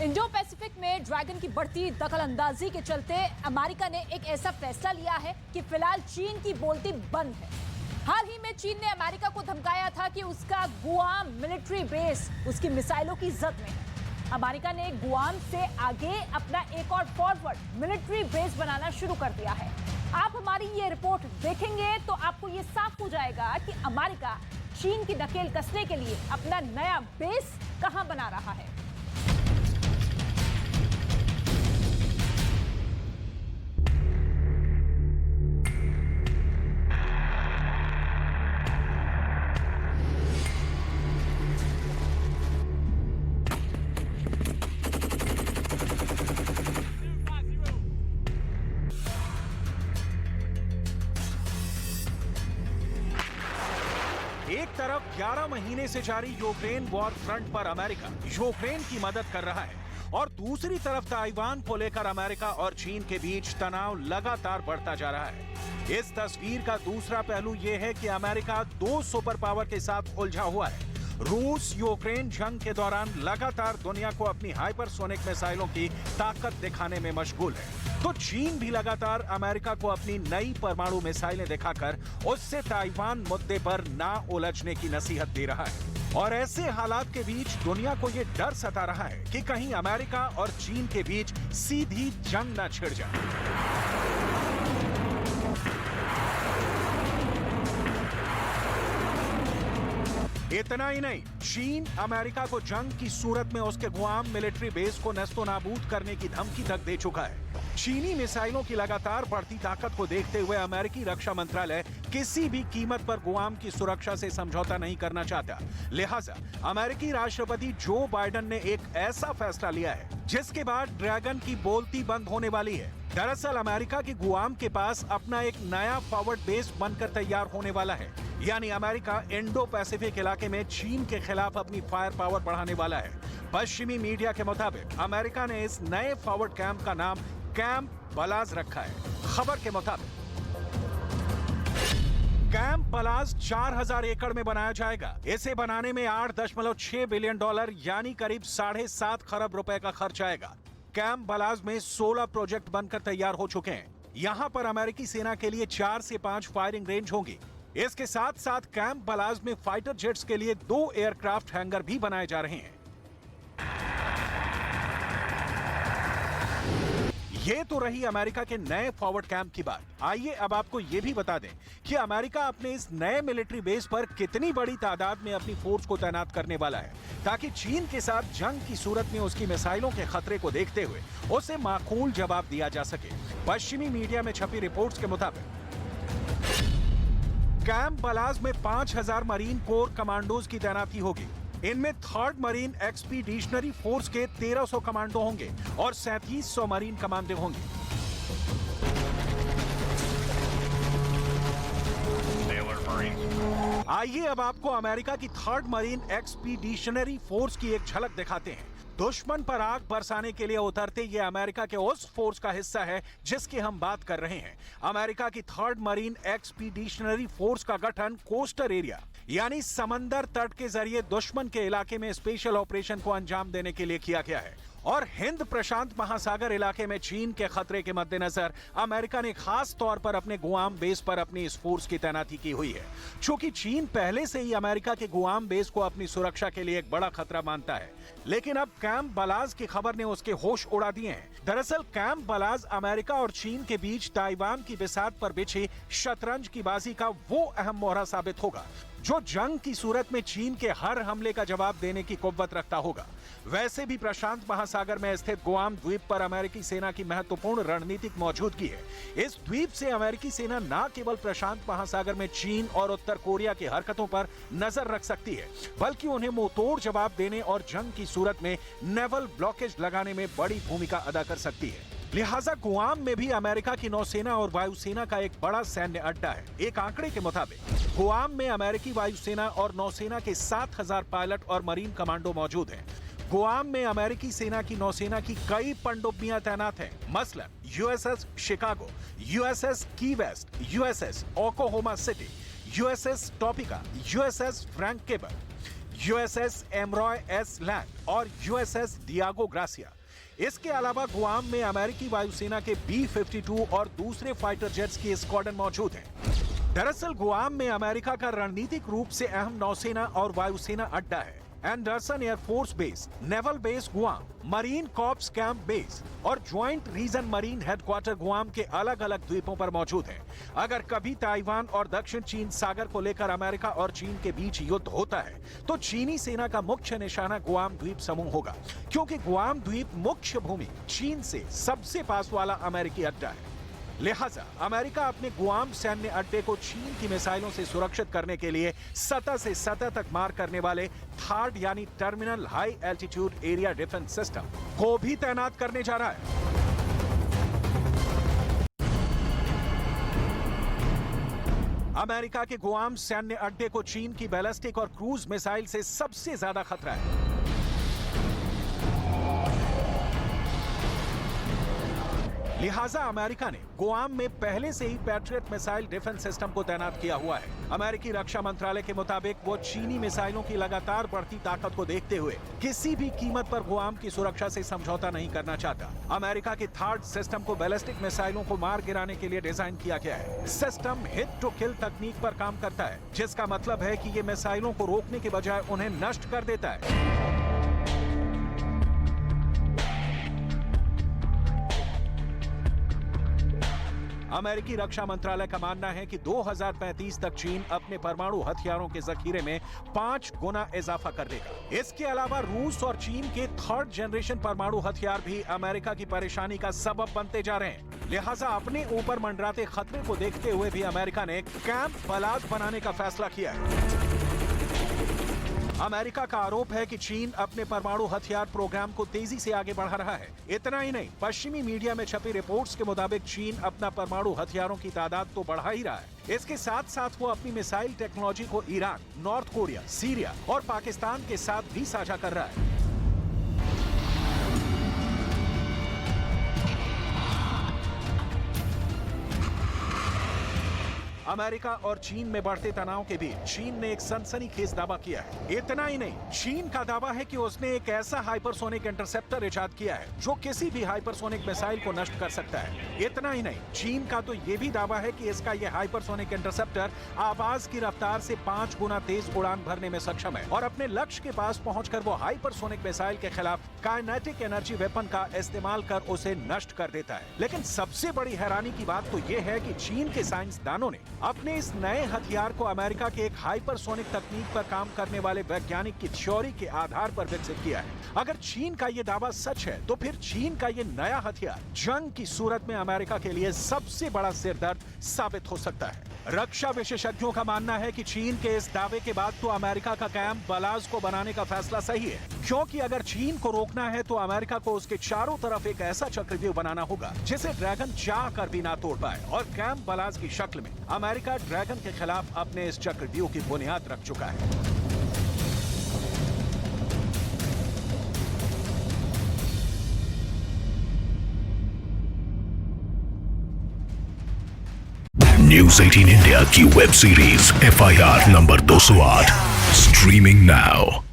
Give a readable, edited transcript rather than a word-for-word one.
Indo Pacific में dragon की बढ़ती दखलंदाजी के चलते अमेरिका ने एक ऐसा फैसला लिया है कि फिलहाल चीन की बोलती बंद है। हाल ही में चीन ने अमेरिका को धमकाया था कि उसका गुआम मिलिट्री बेस उसकी मिसाइलों की जद में है। अमेरिका ने गुआम से आगे अपना एक और फॉरवर्ड मिलिट्री बेस बनाना शुरू कर दिया है। आप हमारी ये रिपोर्ट देखेंगे तो आपको ये साफ हो जाएगा कि अमेरिका चीन की नकेल कसने के लिए अपना नया बेस कहां बना रहा है। एक तरफ 11 महीने से जारी यूक्रेन वॉर फ्रंट पर अमेरिका यूक्रेन की मदद कर रहा है और दूसरी तरफ ताइवान को लेकर अमेरिका और चीन के बीच तनाव लगातार बढ़ता जा रहा है। इस तस्वीर का दूसरा पहलू यह है कि अमेरिका दो सुपर पावर के साथ उलझा हुआ है। रूस यूक्रेन जंग के दौरान लगातार दुनिया को अपनी हाइपरसोनिक मिसाइलों की ताकत दिखाने में मशगूल है, तो चीन भी लगातार अमेरिका को अपनी नई परमाणु मिसाइलें दिखाकर उससे ताइवान मुद्दे पर ना उलझने की नसीहत दे रहा है। और ऐसे हालात के बीच दुनिया को यह डर सता रहा है कि कहीं अमेरिका और चीन के बीच सीधी जंग न छिड़ जाए। इतना ही नहीं, चीन अमेरिका को जंग की सूरत में उसके गुआम मिलिट्री बेस को नस्तोनाबूद करने की धमकी तक दे चुका है। चीनी मिसाइलों की लगातार बढ़ती ताकत को देखते हुए अमेरिकी रक्षा मंत्रालय किसी भी कीमत पर गुआम की सुरक्षा से समझौता नहीं करना चाहता। लिहाजा अमेरिकी राष्ट्रपति जो बाइडेन ने एक ऐसा फैसला लिया है जिसके बाद ड्रैगन की बोलती बंद होने वाली है। दरअसल अमेरिका की गुआम के पास अपना एक नया फॉरवर्ड बेस बनकर तैयार होने वाला है, यानी अमेरिका इंडो पैसिफिक इलाके में चीन के खिलाफ अपनी फायर पावर बढ़ाने वाला है। पश्चिमी मीडिया के मुताबिक अमेरिका ने इस नए फॉरवर्ड कैंप का नाम कैंप पलाज रखा है। खबर के मुताबिक कैंप पलाज 4000 एकड़ में बनाया जाएगा। इसे बनाने में $8.6 बिलियन यानी करीब 7.5 खरब रुपए का खर्च आएगा। कैंप पलाज में 16 प्रोजेक्ट बनकर तैयार हो चुके हैं। यहाँ पर अमेरिकी सेना के लिए 4 से 5 फायरिंग रेंज होंगी। इसके साथ साथ कैंप पलाज में फाइटर जेट्स के लिए 2 एयरक्राफ्ट हैंगर भी बनाए जा रहे हैं। ये तो रही अमेरिका के नए फॉरवर्ड कैंप की बात। आइए अब आपको ये भी बता दें कि अमेरिका अपने इस नए मिलिट्री बेस पर कितनी बड़ी तादाद में अपनी फोर्स को तैनात करने वाला है, ताकि चीन के साथ जंग की सूरत में उसकी मिसाइलों के खतरे को देखते हुए उसे माकूल जवाब दिया जा सके। पश्चिमी मीडिया में छपी रिपोर्ट्स के मुताबिक कैंप पलाज में 5000 मरीन कोर कमांडोज की तैनाती होगी। इनमें 3rd मरीन एक्सपीडिशनरी फोर्स के 1300 कमांडो होंगे और 3700 मरीन कमांडो होंगे। आइए अब आपको अमेरिका की 3rd मरीन एक्सपीडिशनरी फोर्स की एक झलक दिखाते हैं। दुश्मन पर आग बरसाने के लिए उतरते ये अमेरिका के उस फोर्स का हिस्सा है जिसकी हम बात कर रहे हैं। अमेरिका की 3rd मरीन एक्सपीडिशनरी फोर्स का गठन कोस्टल एरिया यानी समंदर तट के जरिए दुश्मन के इलाके में स्पेशल ऑपरेशन को अंजाम देने के लिए किया गया है। और हिंद प्रशांत महासागर इलाके में चीन के खतरे के मद्देनजर अमेरिका ने खास तौर पर अपने गुआम बेस पर अपनी इस फोर्स की तैनाती की हुई है। चूंकि चीन पहले से ही अमेरिका के गुआम बेस को अपनी सुरक्षा के लिए एक बड़ा खतरा मानता है, लेकिन अब कैंप पलाज की खबर ने उसके होश उड़ा दिए हैं। दरअसल कैंप पलाज अमेरिका और चीन के बीच ताइवान की बिसात पर बिछी शतरंज की बाजी का वो अहम मोहरा साबित होगा जो जंग की सूरत में चीन के हर हमले का जवाब देने की कुव्वत रखता होगा। वैसे भी प्रशांत महासागर में स्थित गुआम द्वीप पर अमेरिकी सेना की महत्वपूर्ण रणनीतिक मौजूदगी है। इस द्वीप से अमेरिकी सेना न केवल प्रशांत महासागर में चीन और उत्तर कोरिया की हरकतों पर नजर रख सकती है, बल्कि उन्हें मुंहतोड़ जवाब देने और जंग की सूरत में नेवल ब्लॉकेज लगाने में बड़ी भूमिका अदा कर सकती है। लिहाजा गुआम में भी अमेरिका की नौसेना और वायुसेना का एक बड़ा सैन्य अड्डा है। एक आंकड़े के मुताबिक गुआम में अमेरिकी वायुसेना और नौसेना के 7000 पायलट और मरीन कमांडो मौजूद हैं। गुआम में अमेरिकी सेना की नौसेना की कई पनडुब्बियां तैनात हैं, मसलन USS Chicago, USS Key West, USS Oklahoma City, USS Topeka, USS Frank Cable, USS Emory S Land और यूएसएस डियागो ग्रासिया। इसके अलावा गुआम में अमेरिकी वायुसेना के B-52 और दूसरे फाइटर जेट्स की स्क्वाड्रन मौजूद है। दरअसल गुआम में अमेरिका का रणनीतिक रूप से अहम नौसेना और वायुसेना अड्डा है। Andersen Air Force Base, Naval Base Guam, Marine Corps Camp Base और Joint Region Marine Headquarter Guam के अलग अलग द्वीपों पर मौजूद है। अगर कभी ताइवान और दक्षिण चीन सागर को लेकर अमेरिका और चीन के बीच युद्ध होता है तो चीनी सेना का मुख्य निशाना गुआम द्वीप समूह होगा, क्योंकि गुआम द्वीप मुख्य भूमि चीन से सबसे पास वाला अमेरिकी अड्डा है। लिहाजा अमेरिका अपने गुआम सैन्य अड्डे को चीन की मिसाइलों से सुरक्षित करने के लिए सतह से सतह तक मार करने वाले थार्ड यानी terminal high altitude area defence system को भी तैनात करने जा रहा है। अमेरिका के गुआम सैन्य अड्डे को चीन की बैलिस्टिक और क्रूज मिसाइल से सबसे ज्यादा खतरा है। लिहाजा अमेरिका ने गुआम में पहले से ही पैट्रियट मिसाइल डिफेंस सिस्टम को तैनात किया हुआ है। अमेरिकी रक्षा मंत्रालय के मुताबिक वो चीनी मिसाइलों की लगातार बढ़ती ताकत को देखते हुए किसी भी कीमत पर गुआम की सुरक्षा से समझौता नहीं करना चाहता। अमेरिका के थार्ड सिस्टम को बैलिस्टिक मिसाइलों को मार गिराने के लिए डिजाइन किया गया है। सिस्टम हिट टू किल तकनीक पर काम करता है, जिसका मतलब है कि ये मिसाइलों को रोकने के बजाय उन्हें नष्ट कर देता है। अमेरिकी रक्षा मंत्रालय का मानना है कि 2035 तक चीन अपने परमाणु हथियारों के जखीरे में 5 गुना इजाफा कर देगा। इसके अलावा रूस और चीन के थर्ड जनरेशन परमाणु हथियार भी अमेरिका की परेशानी का सबब बनते जा रहे हैं। लिहाजा अपने ऊपर मंडराते खतरे को देखते हुए भी अमेरिका ने कैंप बलाज बनाने का फैसला किया है। अमेरिका का आरोप है कि चीन अपने परमाणु हथियार प्रोग्राम को तेजी से आगे बढ़ा रहा है। इतना ही नहीं, पश्चिमी मीडिया में छपी रिपोर्ट्स के मुताबिक चीन अपना परमाणु हथियारों की तादाद तो बढ़ा ही रहा है, इसके साथ साथ वो अपनी मिसाइल टेक्नोलॉजी को ईरान, नॉर्थ कोरिया, सीरिया और पाकिस्तान के साथ भी साझा कर रहा है। अमेरिका और चीन में बढ़ते तनाव के बीच चीन ने एक सनसनीखेज दावा किया है। इतना ही नहीं, चीन का दावा है कि उसने एक ऐसा हाइपरसोनिक इंटरसेप्टर इजाद किया है जो किसी भी हाइपरसोनिक मिसाइल को नष्ट कर सकता है। इतना ही नहीं, चीन का तो यह भी दावा है कि इसका यह हाइपरसोनिक इंटरसेप्टर आवाज की रफ्तार से 5 गुना तेज उड़ान भरने में सक्षम है और अपने लक्ष्य के पास पहुंचकर वो हाइपरसोनिक मिसाइल के खिलाफ काइनेटिक एनर्जी वेपन का इस्तेमाल कर उसे नष्ट कर देता है। लेकिन सबसे बड़ी हैरानी की बात तो यह है कि चीन के साइंसदानों ने अपने इस नए हथियार को अमेरिका के एक हाइपरसोनिक तकनीक पर काम करने वाले वैज्ञानिक की थ्योरी के आधार पर विकसित किया है। अगर चीन का ये दावा सच है तो फिर चीन का ये नया हथियार जंग की सूरत में अमेरिका के लिए सबसे बड़ा सिरदर्द साबित हो सकता है। रक्षा विशेषज्ञों का मानना है कि चीन के इस दावे के बाद तो अमेरिका का कैंप बलाज को बनाने का फैसला सही है, क्योंकि अगर चीन को रोकना है तो अमेरिका को उसके चारों तरफ एक ऐसा चक्रव्यूह बनाना होगा जिसे ड्रैगन चाह कर भी ना तोड़ पाए, और कैंप बलाज की शक्ल में अमेरिका ड्रैगन के खिलाफ अपने इस चक्रव्यूह की बुनियाद रख चुका है। न्यूज 18 इंडिया की web series FIR number 208 streaming now.